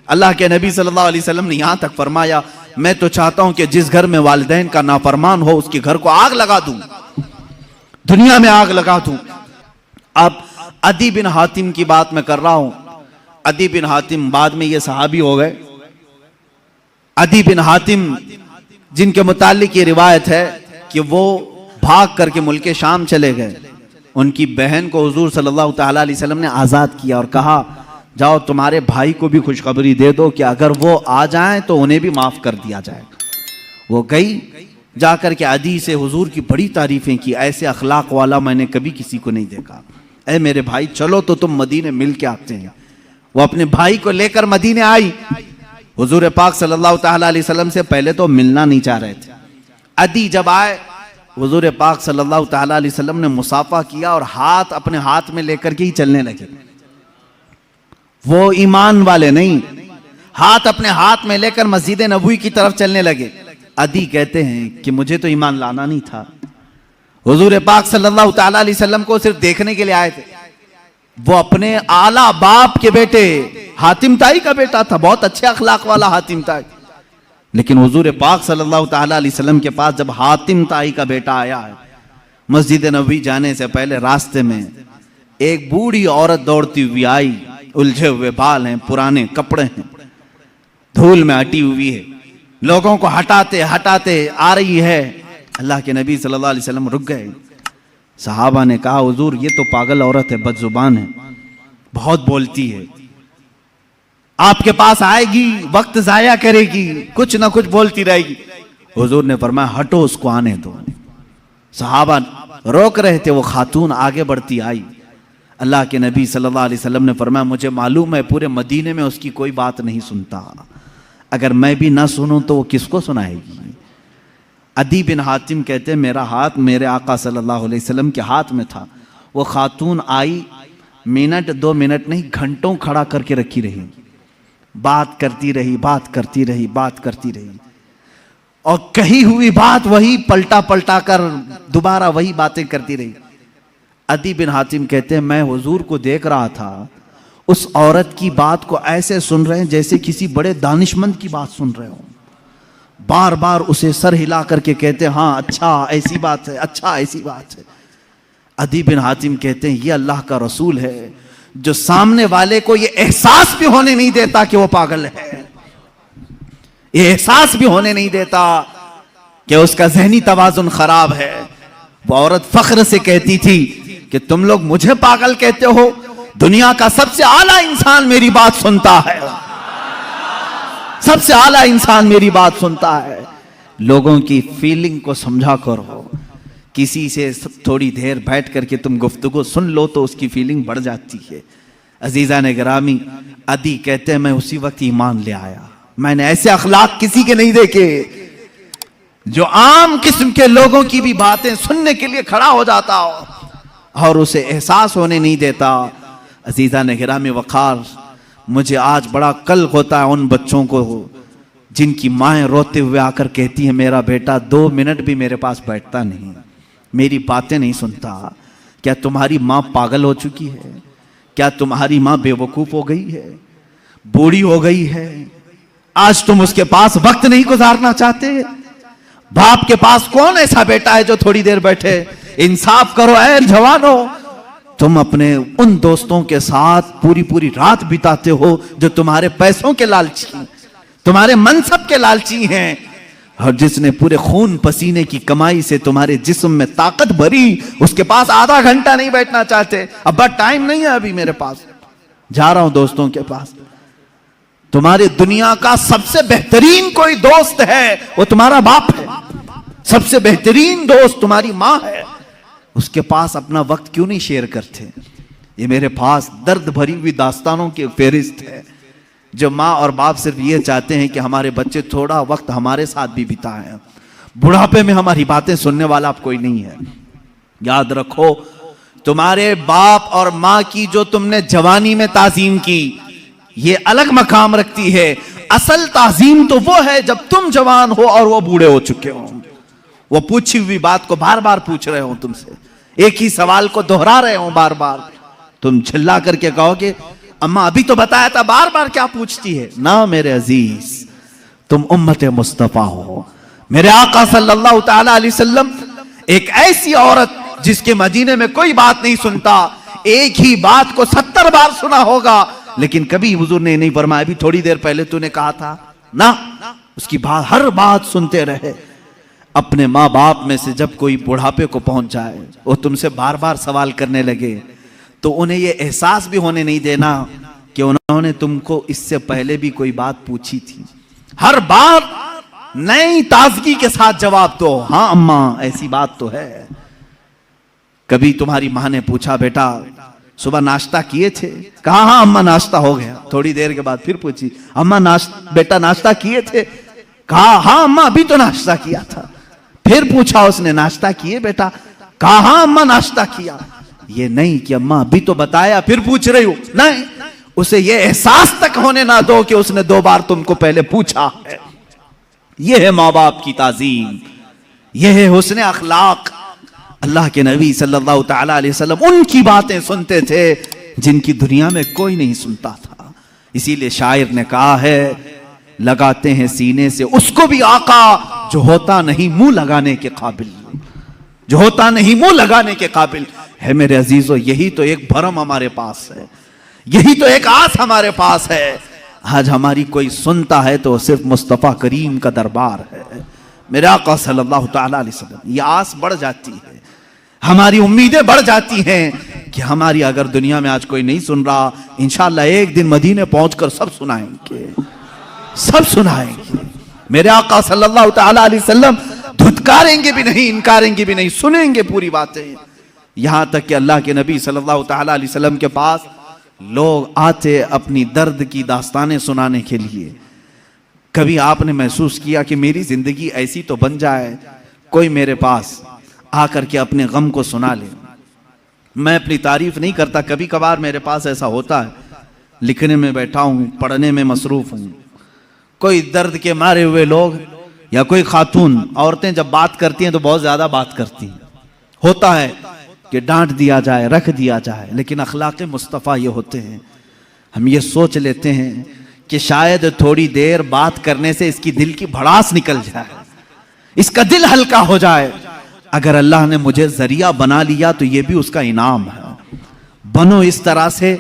अल्लाह के नबी सल्लल्लाहु अलैहि वसल्लम ने यहां तक फरमाया, मैं तो चाहता हूं कि जिस घर में वालिदैन का नाफरमान हो उसके घर को आग लगा दूं, दुनिया में आग लगा दूं। अब अदी बिन हातिम की बात मैं कर रहा हूं। अदी बिन हातिम बाद में ये सहाबी हो गए। अदी बिन हातिम जिनके मुतालिक ये रिवायत है कि वो भाग करके मुल्क शाम चले गए। उनकी बहन को हुजूर सल्लल्लाहु तआला अलैहि वसल्लम ने आज़ाद किया और कहा, जाओ तुम्हारे भाई को भी खुशखबरी दे दो कि अगर वो आ जाएं तो उन्हें भी माफ कर दिया जाएगा। वो गई, जाकर के अदी से हुजूर की बड़ी तारीफें की, ऐसे अखलाक वाला मैंने कभी किसी को नहीं देखा। ऐ मेरे भाई चलो तो तुम मदीने मिल के आते हैं। वो अपने भाई को लेकर मदीने आई। हुजूर पाक सल्लल्लाहु तआला अलैहि वसल्लम से पहले तो मिलना नहीं चाह रहे थे। अदी जब आए, हुजूर पाक सल्लल्लाहु तआला अलैहि वसल्लम ने मुसाफा किया और हाथ अपने हाथ में लेकर के ही चलने लगे। वो ईमान वाले नहीं, हाथ अपने हाथ में लेकर मस्जिद नबवी की तरफ चलने लगे। अदी कहते हैं कि मुझे तो ईमान लाना नहीं था, हुजूर पाक सल्लल्लाहु तआला अलैहि वसल्लम को सिर्फ देखने के लिए आए थे। वो अपने आला बाप के बेटे हातिम ताई का बेटा था, बहुत अच्छे अखलाक वाला हातिम ताई। लेकिन हुजूर पाक सल्लल्लाहु तआला अलैहि वसल्लम के पास जब हातिम ताई का बेटा आया है, मस्जिद नबवी जाने से पहले रास्ते में एक बूढ़ी औरत दौड़ती हुई आई। उलझे हुए बाल हैं, पुराने कपड़े हैं, धूल में हटी हुई है, लोगों को हटाते हटाते आ रही है। अल्लाह के नबी सल्लल्लाहु अलैहि वसल्लम रुक गए। सहाबा ने कहा, हुजूर ये तो पागल औरत है, बदजुबान है, बहुत बोलती है, आपके पास आएगी वक्त जाया करेगी, कुछ ना कुछ बोलती रहेगी। हुजूर ने फरमाया, हटो उसको आने दो। सहाबा रोक रहे थे, वो खातून आगे बढ़ती आई। अल्लाह के नबी सल्लल्लाहु अलैहि वसल्लम ने फरमाया, मुझे मालूम है पूरे मदीने में उसकी कोई बात नहीं सुनता, अगर मैं भी ना सुनूं तो वो किसको सुनाएगी। अदी बिन हातिम कहते हैं, मेरा हाथ मेरे आका सल्लल्लाहु अलैहि वसल्लम के हाथ में था। वो खातून आई, मिनट 2 मिनट नहीं घंटों खड़ा करके रखी रही, बात करती रही, बात करती रही, बात करती रही, और कही हुई बात वही पलटा पलटा कर दोबारा वही बातें करती रही। अदी बिन हातिम कहते हैं, मैं हुजूर को देख रहा था, उस औरत की बात को ऐसे सुन रहे हैं जैसे किसी बड़े दानिशमंद की बात सुन रहे हो। बार बार उसे सर हिला करके कहते हैं, हाँ अच्छा ऐसी बात है, अच्छा ऐसी बात है। अदी बिन हातिम कहते हैं, ये अल्लाह का रसूल है जो सामने वाले को ये एहसास भी होने नहीं देता कि वो पागल है, ये एहसास भी होने नहीं देता कि उसका ज़हनी तवाज़ुन खराब है। वो औरत फख्र से कहती थी कि तुम लोग मुझे पागल कहते हो, दुनिया का सबसे आला इंसान मेरी बात सुनता है, सबसे आला इंसान मेरी बात सुनता है। लोगों की फीलिंग को समझा करो, किसी से थोड़ी देर बैठ करके तुम गुफ्तगू सुन लो तो उसकी फीलिंग बढ़ जाती है। अजीजा ने गिरामी, अदी कहते हैं, मैं उसी वक्त ईमान ले आया। मैंने ऐसे अखलाक किसी के नहीं देखे जो आम किस्म के लोगों की भी बातें सुनने के लिए खड़ा हो जाता हो और उसे एहसास होने नहीं देता। अजीजा ने गिरामी वक़ार, मुझे आज बड़ा कल होता है उन बच्चों को जिनकी माएँ रोते हुए आकर कहती हैं, मेरा बेटा 2 मिनट भी मेरे पास बैठता नहीं, मेरी बातें नहीं सुनता। क्या तुम्हारी माँ पागल हो चुकी है? क्या तुम्हारी माँ बेवकूफ़ हो गई है, बूढ़ी हो गई है? आज तुम उसके पास वक्त नहीं गुजारना चाहते? बाप के पास कौन ऐसा बेटा है जो थोड़ी देर बैठे? इंसाफ करो ऐ जवानो। तुम अपने उन दोस्तों के साथ पूरी पूरी रात बिताते हो जो तुम्हारे पैसों के लालची, तुम्हारे मनसब के लालची हैं, और जिसने पूरे खून पसीने की कमाई से तुम्हारे जिस्म में ताकत भरी, उसके पास आधा घंटा नहीं बैठना चाहते। अब्बा टाइम नहीं है अभी मेरे पास, जा रहा हूं दोस्तों के पास। तुम्हारी दुनिया का सबसे बेहतरीन कोई दोस्त है वो तुम्हारा बाप है, सबसे बेहतरीन दोस्त तुम्हारी माँ है, उसके पास अपना वक्त क्यों नहीं शेयर करते? ये मेरे पास दर्द भरी हुई दास्तानों की फेरिस्त है जो माँ और बाप सिर्फ ये चाहते हैं कि हमारे बच्चे थोड़ा वक्त हमारे साथ भी बिताएं, बुढ़ापे में हमारी बातें सुनने वाला अब कोई नहीं है। याद रखो, तुम्हारे बाप और माँ की जो तुमने जवानी में ताजीम की, ये अलग मकाम रखती है। असल ताजीम तो वो है जब तुम जवान हो और वो बूढ़े हो चुके हो, वो पूछी हुई बात को बार बार पूछ रहे हो तुमसे, एक ही सवाल को दोहरा रहे हो बार बार। तुम चिल्ला करके कहोगे अम्मा अभी तो बताया था, बार बार क्या पूछती है? ना मेरे अजीज, तुम उम्मत मुस्तफा हो। मेरे आका सल्लल्लाहु ताला अलैहि वसल्लम एक ऐसी औरत जिसके मदीने में कोई बात नहीं सुनता, एक ही बात को 70 बार सुना होगा, लेकिन कभी हुजूर ने नहीं फरमाया अभी थोड़ी देर पहले तूने कहा था ना। उसकी बात, हर बात सुनते रहे। अपने माँ बाप में से जब कोई बुढ़ापे को पहुंच जाए, वो तुमसे बार बार सवाल करने लगे, तो उन्हें ये एहसास भी होने नहीं देना कि उन्होंने तुमको इससे पहले भी कोई बात पूछी थी। हर बार नई ताजगी के साथ जवाब दो, हाँ अम्मा ऐसी बात तो है। कभी तुम्हारी माँ ने पूछा बेटा सुबह नाश्ता किए थे? कहा हाँ अम्मा नाश्ता हो गया। थोड़ी देर के बाद फिर पूछी, अम्मा बेटा नाश्ता किए थे? कहा हाँ अम्मा अभी तो नाश्ता किया था। फिर पूछा उसने, नाश्ता किए बेटा? कहा हाँ अम्मा नाश्ता किया। ये नहीं कि अम्मा अभी तो बताया फिर पूछ रही हो, नहीं, उसे ये एहसास तक होने ना दो कि उसने 2 बार तुमको पहले पूछा है। यह है माँ बाप की ताजीम, यह है हुस्न अखलाक। अल्लाह के नबी सल्लल्लाहु ताला अलैहि वसल्लम उनकी बातें सुनते थे जिनकी दुनिया में कोई नहीं सुनता था। इसीलिए शायर ने कहा है, लगाते हैं सीने से उसको भी आका जो होता नहीं मुंह लगाने के काबिल, जो होता नहीं मुंह लगाने के काबिल है। मेरे अजीजों, यही तो एक भरम हमारे पास है, यही तो एक आस हमारे पास है। आज हमारी कोई सुनता है तो सिर्फ मुस्तफा करीम का दरबार है, मेरे आका सल्लल्लाहु ताला अलैहि वसल्लम। ये आस बढ़ जाती है, हमारी उम्मीदें बढ़ जाती हैं कि हमारी अगर दुनिया में आज कोई नहीं सुन रहा, इंशाअल्लाह एक दिन मदीने पहुंचकर सब सुनाएंगे, सब सुनाएंगे। मेरे आका सल्लल्लाहु ताला अलैहि वसल्लम धुतकारेंगे भी नहीं, इनकारेंगे भी नहीं, सुनेंगे पूरी बातें। यहां तक कि अल्लाह के नबी सल्लल्लाहु ताला अलैहि वसल्लम के पास लोग आते अपनी दर्द की दास्तानें सुनाने के लिए। कभी आपने महसूस किया कि मेरी जिंदगी ऐसी तो बन जाए, कोई मेरे पास आकर के अपने गम को सुना ले? मैं अपनी तारीफ नहीं करता, कभी कभार मेरे पास ऐसा होता है, लिखने में बैठा हूं, पढ़ने में मसरूफ हूं, कोई दर्द के मारे हुए लोग या कोई खातून, औरतें जब बात करती हैं तो बहुत ज्यादा बात करती हैं, होता है कि डांट दिया जाए, रख दिया जाए, लेकिन अखलाक मुस्तफ़ा ये होते हैं, हम ये सोच लेते हैं कि शायद थोड़ी देर बात करने से इसकी दिल की भड़ास निकल जाए, इसका दिल हल्का हो जाए। अगर अल्लाह ने मुझे जरिया बना लिया तो ये भी उसका इनाम है। बनो इस तरह से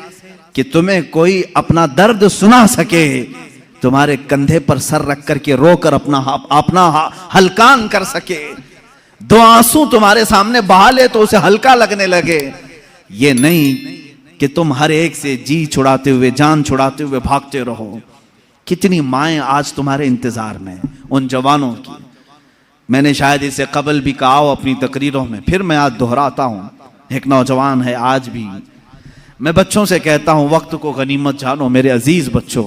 कि तुम्हें कोई अपना दर्द सुना सके, तुम्हारे कंधे पर सर रख करके रोकर अपना हल्कान कर सके, 2 आंसू तुम्हारे सामने बहा ले तो उसे हल्का लगने लगे। ये नहीं कि तुम हर एक से जी छुड़ाते हुए, जान छुड़ाते हुए भागते रहो। कितनी माएं आज तुम्हारे इंतजार में, उन जवानों की। मैंने शायद इसे कबल भी कहा हो अपनी तकरीरों में, फिर मैं आज दोहराता हूं। एक नौजवान है, आज भी मैं बच्चों से कहता हूं, वक्त को गनीमत जानो मेरे अजीज बच्चों।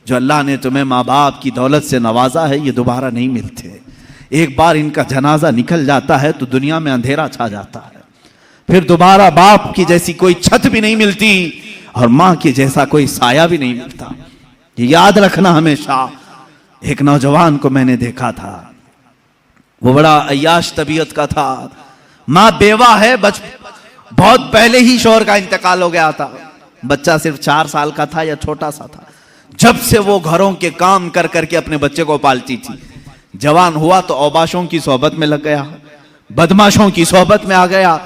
जो अल्लाह ने तुम्हें माँ बाप की दौलत से नवाजा है, ये दोबारा नहीं मिलते। एक बार इनका जनाजा निकल जाता है तो दुनिया में अंधेरा छा जाता है, फिर दोबारा बाप की जैसी कोई छत भी नहीं मिलती और माँ के जैसा कोई साया भी नहीं मिलता। ये याद रखना हमेशा। एक नौजवान को मैंने देखा था, वो बड़ा अय्याश तबीयत का था, माँ बेवा है, बहुत पहले ही शौहर का इंतकाल हो गया था, बच्चा सिर्फ 4 साल का था या छोटा सा था। जब से वो घरों के काम कर करके अपने बच्चे को पालती थी, जवान हुआ तो औबाशों की सोहबत में लग गया, बदमाशों की सोहबत में आ गया।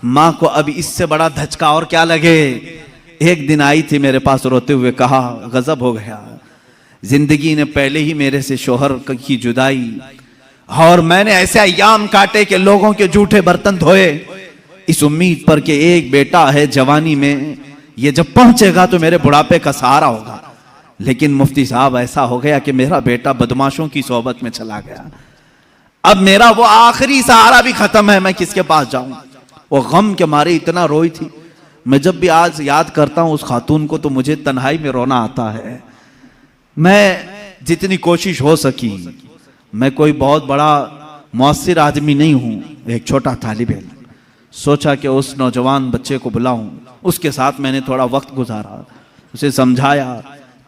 माँ को अब इससे बड़ा धचका और क्या लगे। एक दिन आई थी मेरे पास रोते हुए, कहा गजब हो गया, जिंदगी ने पहले ही मेरे से शौहर की जुदाई, और मैंने ऐसे अय्याम काटे कि लोगों के जूठे बर्तन धोए, इस उम्मीद पर कि एक बेटा है जवानी में, ये जब पहुंचेगा तो मेरे बुढ़ापे का सहारा होगा। लेकिन मुफ्ती साहब ऐसा हो गया कि मेरा बेटा बदमाशों की सोहबत में चला गया, अब मेरा वो आखिरी सहारा भी खत्म है, मैं किसके पास जाऊं। वो गम के मारे इतना रोई थी। मैं जब भी आज याद करता हूं उस खातून को तो मुझे तन्हाई में रोना आता है। मैं जितनी कोशिश हो सकी, मैं कोई बहुत बड़ा मुअस्सिर आदमी नहीं हूं, एक छोटा तालिब इल्म, सोचा कि उस नौजवान बच्चे को बुलाऊं, उसके साथ मैंने थोड़ा वक्त गुजारा, उसे समझाया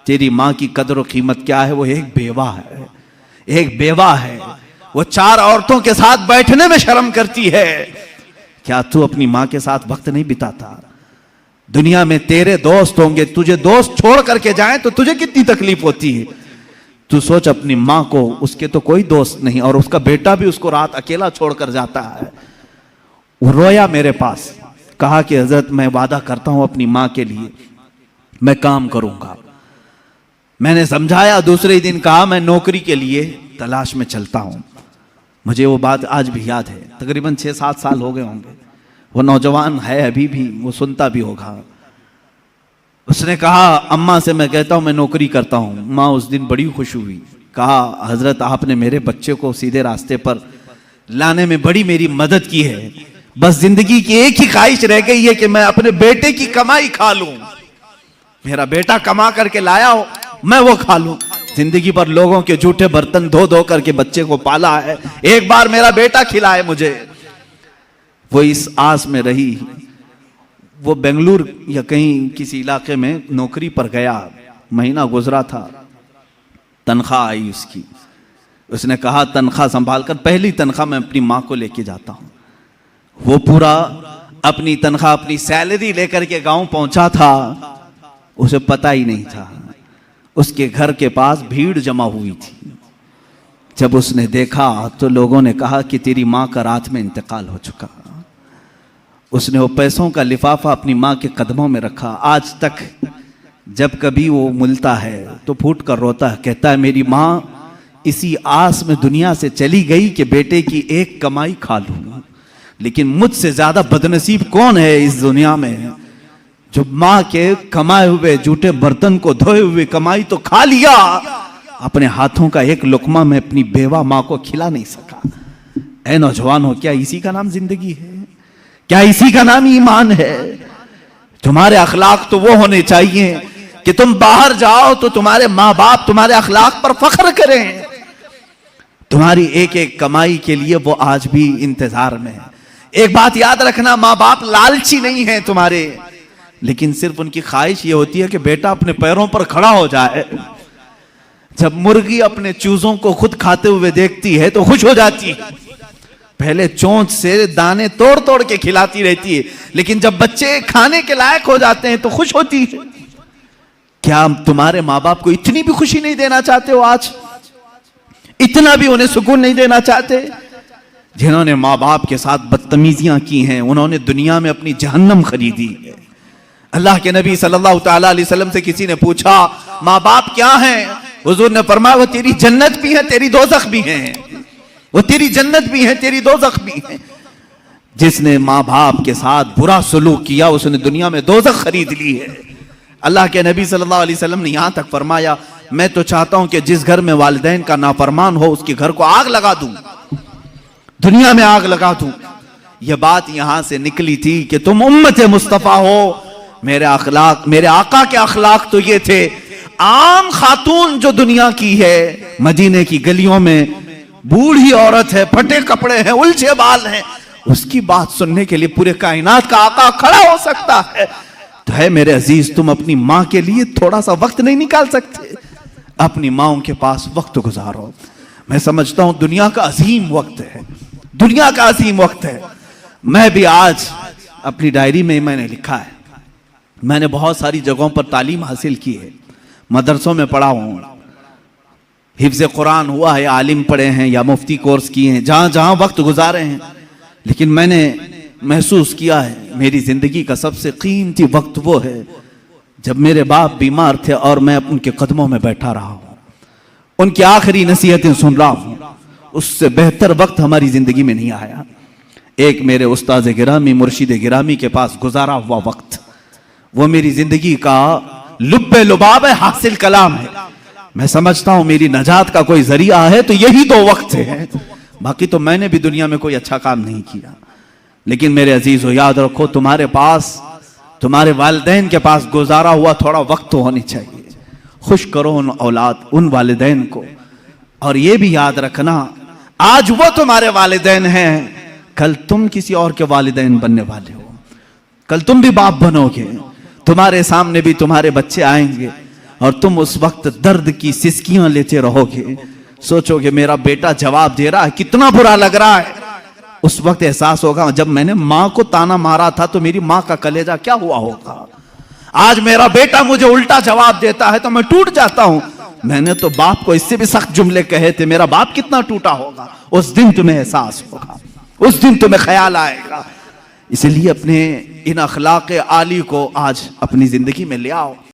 तेरी माँ की कदर और कीमत क्या है। वो एक बेवा है, एक बेवा है, वो 4 औरतों के साथ बैठने में शर्म करती है, क्या तू अपनी माँ के साथ वक्त नहीं बिताता? दुनिया में तेरे दोस्त होंगे, तुझे दोस्त छोड़ करके जाएं तो तुझे कितनी तकलीफ होती है। तू सोच अपनी माँ को, उसके तो कोई दोस्त नहीं और उसका बेटा भी उसको रात अकेला छोड़कर जाता है। वो रोया मेरे पास, कहा कि हजरत मैं वादा करता हूं अपनी माँ के लिए मैं काम करूंगा। मैंने समझाया, दूसरे दिन कहा मैं नौकरी के लिए तलाश में चलता हूं। मुझे वो बात आज भी याद है, तकरीबन 6-7 साल हो गए होंगे। वो नौजवान है अभी भी, वो सुनता भी होगा। उसने कहा अम्मा से मैं कहता हूं मैं नौकरी करता हूं। माँ उस दिन बड़ी खुश हुई, कहा हजरत आपने मेरे बच्चे को सीधे रास्ते पर लाने में बड़ी मेरी मदद की है। बस जिंदगी की एक ही ख्वाहिश रह गई है कि मैं अपने बेटे की कमाई खा लूं। मेरा बेटा कमा करके लाया हो, मैं वो खा लूं। जिंदगी पर लोगों के जूठे बर्तन धो धो करके बच्चे को पाला है, एक बार मेरा बेटा खिलाए मुझे। वो इस आस में रही। वो बेंगलुरु या कहीं किसी इलाके में नौकरी पर गया, महीना गुजरा था, तनख्वाह आई उसकी। उसने कहा तनख्वाह संभाल कर, पहली तनख्वाह मैं अपनी माँ को लेके जाता हूँ। वो पूरा अपनी तनख्वाह, अपनी सैलरी लेकर के गांव पहुंचा था। उसे पता ही नहीं था उसके घर के पास भीड़ जमा हुई थी। जब उसने देखा तो लोगों ने कहा कि तेरी माँ का रात में इंतकाल हो चुका। उसने वो पैसों का लिफाफा अपनी माँ के कदमों में रखा। आज तक जब कभी वो मिलता है तो फूट कर रोता है, कहता है मेरी माँ इसी आस में दुनिया से चली गई कि बेटे की एक कमाई खा लूं। लेकिन मुझसे ज्यादा बदनसीब कौन है इस दुनिया में, जो माँ के कमाए हुए जूठे बर्तन को धोए हुए कमाई तो खा लिया, अपने हाथों का एक लुकमा में अपनी बेवा माँ को खिला नहीं सका। ऐ नौजवानों, क्या इसी का नाम जिंदगी है? क्या इसी का नाम ईमान है? तुम्हारे अखलाक तो वो होने चाहिए कि तुम बाहर जाओ तो तुम्हारे माँ बाप तुम्हारे अखलाक पर फख्र करें। तुम्हारी एक एक कमाई के लिए वो आज भी इंतजार में है। एक बात याद रखना, माँ बाप लालची नहीं है तुम्हारे, लेकिन सिर्फ उनकी ख्वाहिश ये होती है कि बेटा अपने पैरों पर खड़ा हो जाए। जब मुर्गी अपने चूजों को खुद खाते हुए देखती है तो खुश हो जाती है। पहले चोंच से दाने तोड़ तोड़ के खिलाती रहती है, लेकिन जब बच्चे खाने के लायक हो जाते हैं तो खुश होती है। क्या तुम्हारे माँ बाप को इतनी भी खुशी नहीं देना चाहते हो? आज इतना भी उन्हें सुकून नहीं देना चाहते? जिन्होंने माँ बाप के साथ बदतमीजियां की हैं, उन्होंने दुनिया में अपनी जहन्नम खरीदी है। अल्लाह के नबी सल्लल्लाहु ताला अलैहि वसल्लम से किसी ने पूछा माँ बाप क्या हैं? हुजूर ने फरमाया वो तेरी जन्नत भी है, तेरी दोज़ख भी है। वो तेरी जन्नत भी है, तेरी दोज़ख भी है। जिसने माँ बाप के साथ बुरा सलूक किया उसने दुनिया में दोज़ख खरीद ली है। अल्लाह के नबी सल्लल्लाहु अलैहि वसल्लम ने यहां तक फरमाया, मैं तो चाहता हूं कि जिस घर में वालिदैन का नाफरमान हो उसके घर को आग लगा दूं, दुनिया में आग लगा दूं। यह बात यहां से निकली थी कि तुम उम्मत मुस्तफा हो। मेरे अखलाक, मेरे आका के अखलाक तो ये थे। आम खातून जो दुनिया की है, मदीने की गलियों में बूढ़ी औरत है, फटे कपड़े हैं, उलझे बाल हैं, उसकी बात सुनने के लिए पूरे कायनात का आका खड़ा हो सकता है। तो है मेरे अजीज, तुम अपनी माँ के लिए थोड़ा सा वक्त नहीं निकाल सकते? अपनी माओं के पास वक्त गुजारो। मैं समझता हूं दुनिया का अजीम वक्त है, दुनिया का अजीम वक्त है। मैं भी आज अपनी डायरी में मैंने लिखा है, मैंने बहुत सारी जगहों पर तालीम हासिल की है, मदरसों में पढ़ा हूं, हिफ्ज़ कुरान हुआ है, आलिम पढ़े हैं या मुफ्ती कोर्स किए हैं, जहां जहां वक्त गुजारे हैं। लेकिन मैंने महसूस किया है मेरी जिंदगी का सबसे कीमती वक्त वो है जब मेरे बाप बीमार थे और मैं उनके कदमों में बैठा रहा हूं, उनकी आखिरी नसीहतें सुन रहा हूं। उससे बेहतर वक्त हमारी जिंदगी में नहीं आया। एक मेरे उस्ताद गिरामी, मुर्शिद गिरामी के पास गुजारा हुआ वक्त, वो मेरी जिंदगी का लुब्बे लुबाब है, हासिल कलाम है। मैं समझता हूं मेरी नजात का कोई जरिया है तो यही दो वक्त है। बाकी तो मैंने भी दुनिया में कोई अच्छा काम नहीं किया। लेकिन मेरे अजीजों, याद रखो, तुम्हारे पास, तुम्हारे वालिदैन के पास गुजारा हुआ थोड़ा वक्त तो होनी चाहिए। खुश करो उन औलाद, उन वालिदैन को। और ये भी याद रखना, आज वो तुम्हारे वालिदैन हैं, कल तुम किसी और के वालिदैन बनने वाले हो। कल तुम भी बाप बनोगे, तुम्हारे सामने भी तुम्हारे बच्चे आएंगे और तुम उस वक्त दर्द की सिसकियां लेते रहोगे। सोचोगे मेरा बेटा जवाब दे रहा है, कितना बुरा लग रहा है। उस वक्त एहसास होगा जब मैंने मां को ताना मारा था तो मेरी मां का कलेजा क्या हुआ होगा। आज मेरा बेटा मुझे उल्टा जवाब देता है तो मैं टूट जाता हूं। मैंने तो बाप को इससे भी सख्त जुमले कहे थे, मेरा बाप कितना टूटा होगा। उस दिन तुम्हें एहसास होगा, उस दिन तुम्हें ख्याल आएगा। इसलिए अपने इन अखलाक आली को आज अपनी जिंदगी में ले आओ।